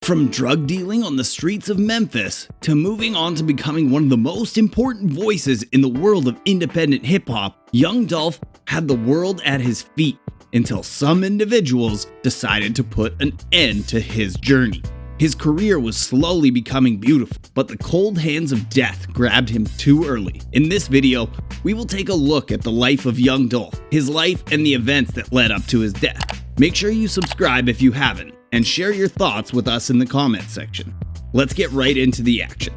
From drug dealing on the streets of Memphis to moving on to becoming one of the most important voices in the world of independent hip-hop, Young Dolph had the world at his feet until some individuals decided to put an end to his journey. His career was slowly becoming beautiful, but the cold hands of death grabbed him too early. In this video, we will take a look at the life of Young Dolph, his life and the events that led up to his death. Make sure you subscribe if you haven't, and share your thoughts with us in the comments section. Let's get right into the action.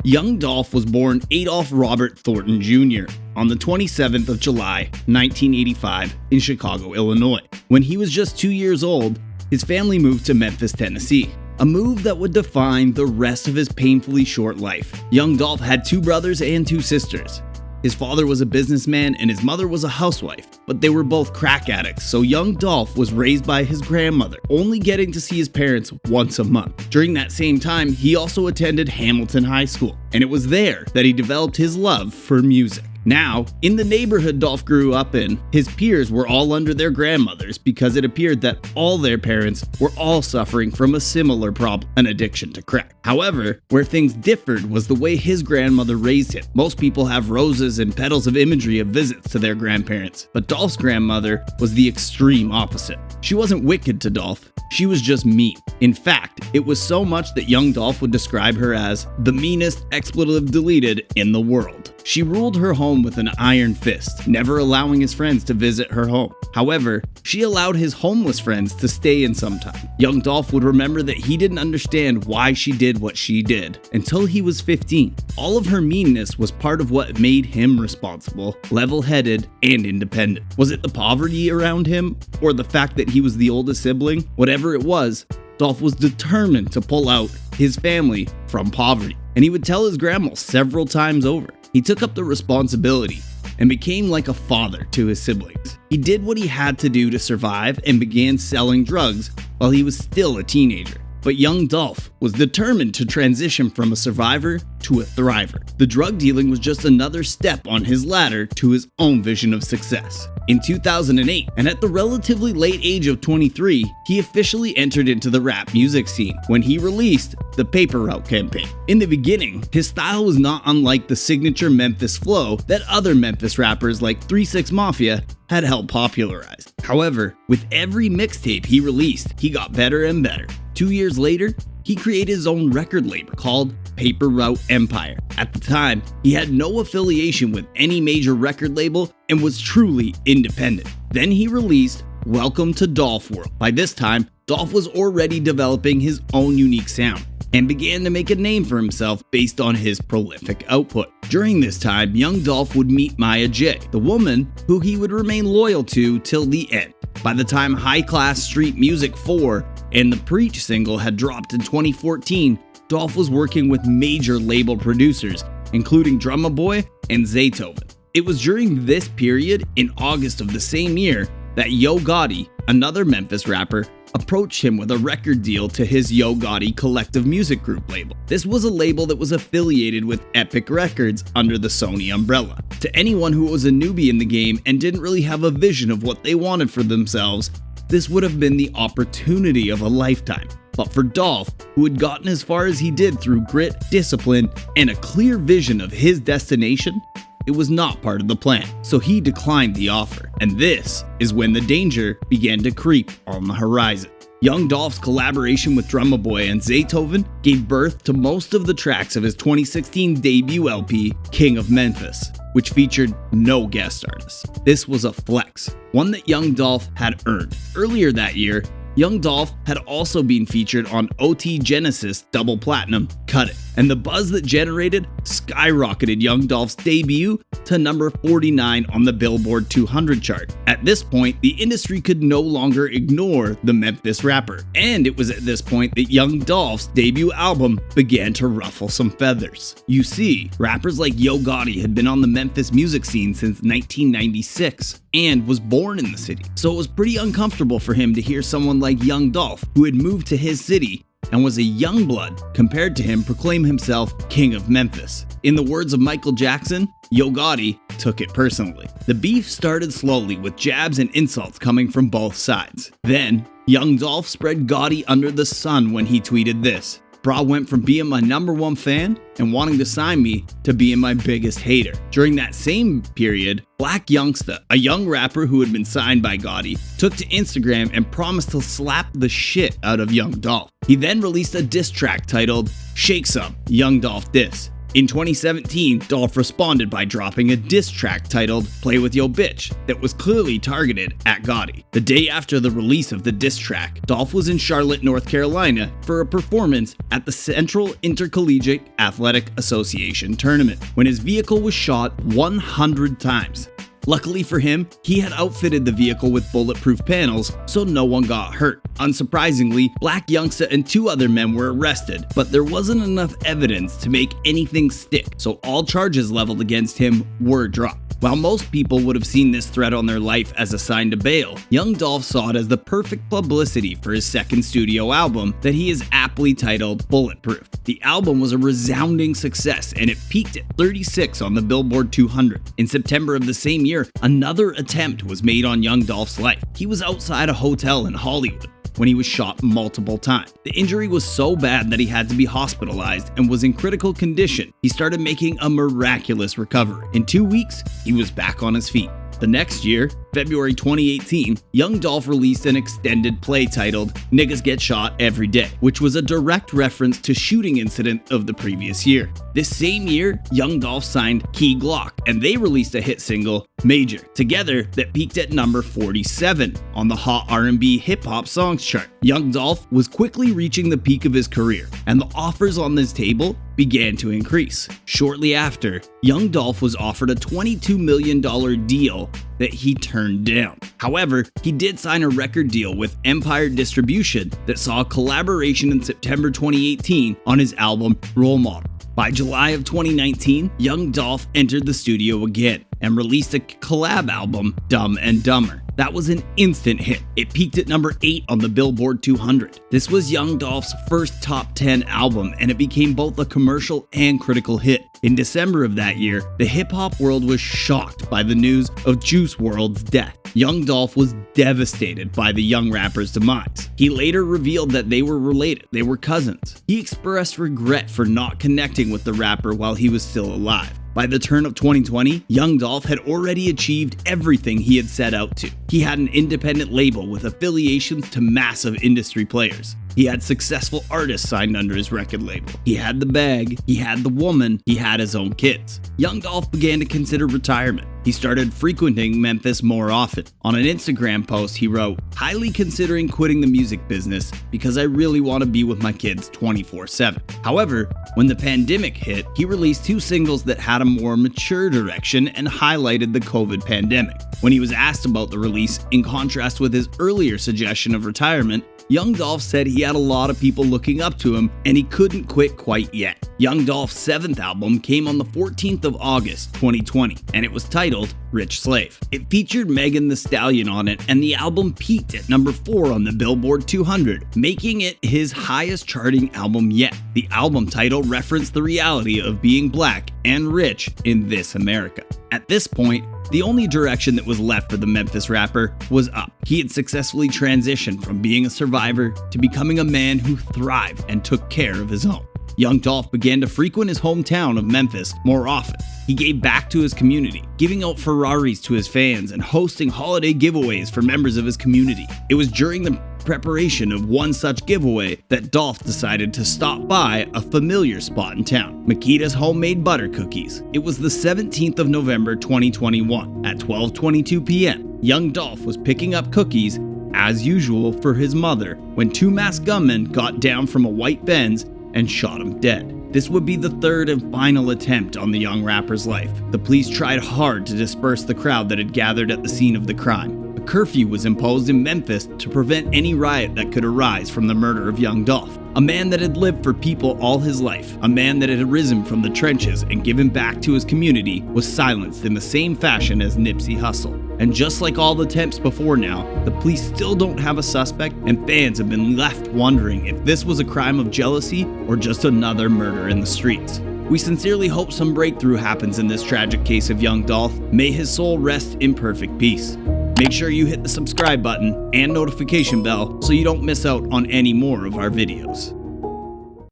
Young Dolph was born Adolph Robert Thornton Jr. on the 27th of July, 1985 in Chicago, Illinois. When he was just 2 years old, his family moved to Memphis, Tennessee, a move that would define the rest of his painfully short life. Young Dolph had 2 brothers and 2 sisters. His father was a businessman and his mother was a housewife, but they were both crack addicts, so Young Dolph was raised by his grandmother, only getting to see his parents once a month. During that same time, he also attended Hamilton High School, and it was there that he developed his love for music. Now, in the neighborhood Dolph grew up in, his peers were all under their grandmothers because it appeared that all their parents were all suffering from a similar problem, an addiction to crack. However, where things differed was the way his grandmother raised him. Most people have roses and petals of imagery of visits to their grandparents, but Dolph's grandmother was the extreme opposite. She wasn't wicked to Dolph, she was just mean. In fact, it was so much that Young Dolph would describe her as the meanest expletive deleted in the world. She ruled her home with an iron fist, never allowing his friends to visit her home. However, she allowed his homeless friends to stay in sometime. Young Dolph would remember that he didn't understand why she did what she did until he was 15. All of her meanness was part of what made him responsible, level-headed, and independent. Was it the poverty around him, or the fact that he was the oldest sibling? Whatever it was, Dolph was determined to pull out his family from poverty, and he would tell his grandma several times over. He took up the responsibility and became like a father to his siblings. He did what he had to do to survive and began selling drugs while he was still a teenager. But Young Dolph was determined to transition from a survivor to a thriver. The drug dealing was just another step on his ladder to his own vision of success. In 2008, and at the relatively late age of 23, he officially entered into the rap music scene when he released the Paper Route campaign. In the beginning, his style was not unlike the signature Memphis flow that other Memphis rappers like 3 6 Mafia had helped popularize. However, with every mixtape he released, he got better and better. 2 years later, he created his own record label called Paper Route Empire. At the time, he had no affiliation with any major record label and was truly independent. Then he released Welcome to Dolph World. By this time, Dolph was already developing his own unique sound and began to make a name for himself based on his prolific output. During this time, Young Dolph would meet Maya J, the woman who he would remain loyal to till the end. By the time High Class Street Music 4 and the Preach single had dropped in 2014, Dolph was working with major label producers, including Drumma Boy and Zaytoven. It was during this period, in August of the same year, that Yo Gotti, another Memphis rapper, approached him with a record deal to his Yo Gotti Collective Music Group label. This was a label that was affiliated with Epic Records under the Sony umbrella. To anyone who was a newbie in the game and didn't really have a vision of what they wanted for themselves, this would have been the opportunity of a lifetime. But for Dolph, who had gotten as far as he did through grit, discipline, and a clear vision of his destination, it was not part of the plan, so he declined the offer. And this is when the danger began to creep on the horizon. Young Dolph's collaboration with Drumma Boy and Zaytoven gave birth to most of the tracks of his 2016 debut LP, King of Memphis, which featured no guest artists. This was a flex, one that Young Dolph had earned. Earlier that year, Young Dolph had also been featured on OT Genesis Double Platinum Cut It, and the buzz that generated skyrocketed Young Dolph's debut to number 49 on the Billboard 200 chart. At this point, the industry could no longer ignore the Memphis rapper, and it was at this point that Young Dolph's debut album began to ruffle some feathers. You see, rappers like Yo Gotti had been on the Memphis music scene since 1996 and was born in the city, so it was pretty uncomfortable for him to hear someone like Young Dolph, who had moved to his city and was a young blood compared to him, proclaim himself King of Memphis. In the words of Michael Jackson, Yo Gotti took it personally. The beef started slowly with jabs and insults coming from both sides. Then, Young Dolph spread Gotti under the sun when he tweeted this: "Bra went from being my #1 fan and wanting to sign me to being my biggest hater." During that same period, Black Youngsta, a young rapper who had been signed by Gotti, took to Instagram and promised to slap the shit out of Young Dolph. He then released a diss track titled "Shake Some, Young Dolph Diss." In 2017, Dolph responded by dropping a diss track titled "Play With Yo Bitch" that was clearly targeted at Gotti. The day after the release of the diss track, Dolph was in Charlotte, North Carolina for a performance at the Central Intercollegiate Athletic Association tournament when his vehicle was shot 100 times. Luckily for him, he had outfitted the vehicle with bulletproof panels, so no one got hurt. Unsurprisingly, Black Youngsta and 2 other men were arrested, but there wasn't enough evidence to make anything stick, so all charges leveled against him were dropped. While most people would have seen this threat on their life as a sign to bail, Young Dolph saw it as the perfect publicity for his second studio album that he has aptly titled Bulletproof. The album was a resounding success and it peaked at 36 on the Billboard 200. In September of the same year, another attempt was made on Young Dolph's life. He was outside a hotel in Hollywood when he was shot multiple times. The injury was so bad that he had to be hospitalized and was in critical condition. He started making a miraculous recovery. In 2 weeks, he was back on his feet. The next year, February 2018, Young Dolph released an extended play titled "Niggas Get Shot Every Day," which was a direct reference to shooting incident of the previous year. This same year, Young Dolph signed Key Glock, and they released a hit single, Major, together that peaked at number 47 on the Hot R&B Hip Hop Songs chart. Young Dolph was quickly reaching the peak of his career, and the offers on this table began to increase. Shortly after, Young Dolph was offered a $22 million deal that he turned down. However, he did sign a record deal with Empire Distribution that saw a collaboration in September 2018 on his album Role Model. By July of 2019, Young Dolph entered the studio again and released a collab album, Dumb and Dumber. That was an instant hit. It peaked at number 8 on the Billboard 200. This was Young Dolph's first top 10 album, and it became both a commercial and critical hit. In December of that year, the hip-hop world was shocked by the news of Juice WRLD's death. Young Dolph was devastated by the young rapper's demise. He later revealed that they were related, they were cousins. He expressed regret for not connecting with the rapper while he was still alive. By the turn of 2020, Young Dolph had already achieved everything he had set out to. He had an independent label with affiliations to massive industry players. He had successful artists signed under his record label. He had the bag, he had the woman, he had his own kids. Young Dolph began to consider retirement. He started frequenting Memphis more often. On an Instagram post, he wrote, "Highly considering quitting the music business because I really want to be with my kids 24/7. However, when the pandemic hit, he released 2 singles that had a more mature direction and highlighted the COVID pandemic. When he was asked about the release, in contrast with his earlier suggestion of retirement, Young Dolph said he had a lot of people looking up to him and he couldn't quit quite yet. Young Dolph's 7th album came on the 14th of August 2020 and it was titled Rich Slave. It featured Megan Thee Stallion on it and the album peaked at number 4 on the Billboard 200, making it his highest charting album yet. The album title referenced the reality of being black and rich in this America. At this point, the only direction that was left for the Memphis rapper was up. He had successfully transitioned from being a survivor to becoming a man who thrived and took care of his own. Young Dolph began to frequent his hometown of Memphis more often. He gave back to his community, giving out Ferraris to his fans and hosting holiday giveaways for members of his community. It was during the preparation of one such giveaway that Dolph decided to stop by a familiar spot in town, Makita's Homemade Butter Cookies. It was the 17th of November 2021 at 12:22 p.m. Young Dolph was picking up cookies as usual for his mother when 2 masked gunmen got down from a white Benz and shot him dead. This would be the 3rd and final attempt on the young rapper's life. The police tried hard to disperse the crowd that had gathered at the scene of the crime. A curfew was imposed in Memphis to prevent any riot that could arise from the murder of Young Dolph. A man that had lived for people all his life, a man that had risen from the trenches and given back to his community, was silenced in the same fashion as Nipsey Hussle. And just like all the attempts before now, the police still don't have a suspect and fans have been left wondering if this was a crime of jealousy or just another murder in the streets. We sincerely hope some breakthrough happens in this tragic case of Young Dolph. May his soul rest in perfect peace. Make sure you hit the subscribe button and notification bell so you don't miss out on any more of our videos.